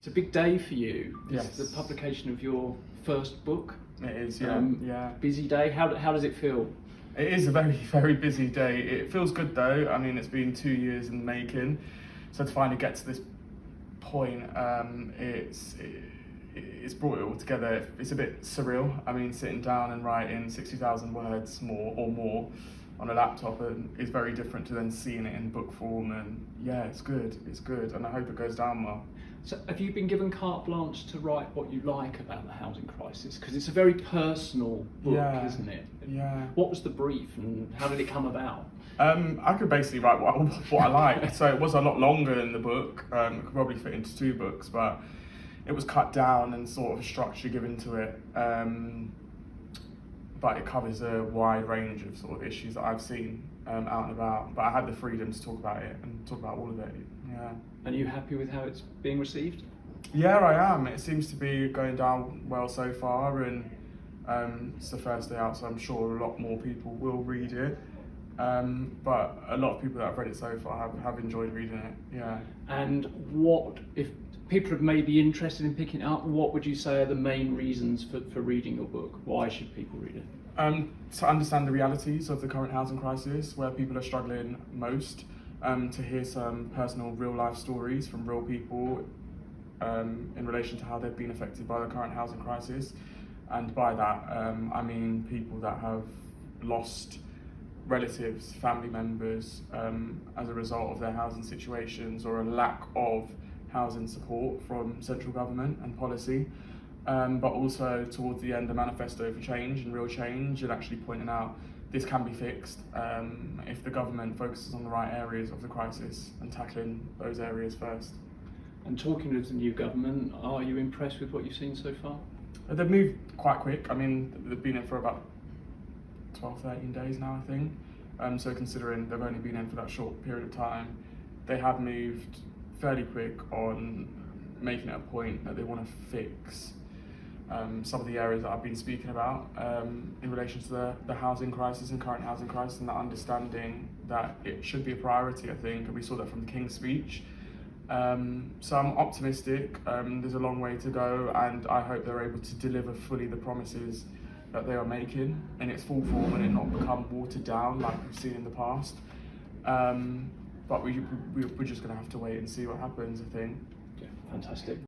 It's a big day for you. Yes. It's the publication of your first book. It is, yeah. Yeah. Busy day. How does it feel? It is a very, very busy day. It feels good though. I mean, it's been 2 years in the making. So to finally get to this point, it's brought it all together. It's a bit surreal. I mean, sitting down and writing 60,000 words more on a laptop is very different to then seeing it in book form. And yeah, it's good, and I hope it goes down well. So have you been given carte blanche to write what you like about the housing crisis? Because it's a very personal book, isn't it? Yeah. What was the brief and how did it come about? I could basically write what I like. So it was a lot longer than the book. It could probably fit into 2 books, but it was cut down and sort of a structure given to it. But it covers a wide range of sort of issues that I've seen out and about. But I had the freedom to talk about it and talk about all of it. Yeah. And are you happy with how it's being received? Yeah, I am. It seems to be going down well so far, and it's the first day out, so I'm sure a lot more people will read it. But a lot of people that have read it so far have enjoyed reading it. Yeah. And what, if people are maybe interested in picking it up, what would you say are the main reasons for reading your book? Why should people read it? To understand the realities of the current housing crisis, where people are struggling most, to hear some personal real life stories from real people in relation to how they've been affected by the current housing crisis. And by that, I mean people that have lost relatives, family members as a result of their housing situations or a lack of housing support from central government and policy. But also towards the end, a manifesto for change and real change, and actually pointing out this can be fixed if the government focuses on the right areas of the crisis and tackling those areas first. And talking with the new government, are you impressed with what you've seen so far? They've moved quite quick. I mean, they've been in for about 12, 13 days now, I think. So considering they've only been in for that short period of time, they have moved fairly quick on making it a point that they want to fix some of the areas that I've been speaking about in relation to the housing crisis and current housing crisis, and that understanding that it should be a priority, I think, and we saw that from the King's speech. So I'm optimistic. There's a long way to go, and I hope they're able to deliver fully the promises that they are making in its full form and it not become watered down like we've seen in the past. But we're just going to have to wait and see what happens, I think. Yeah, fantastic.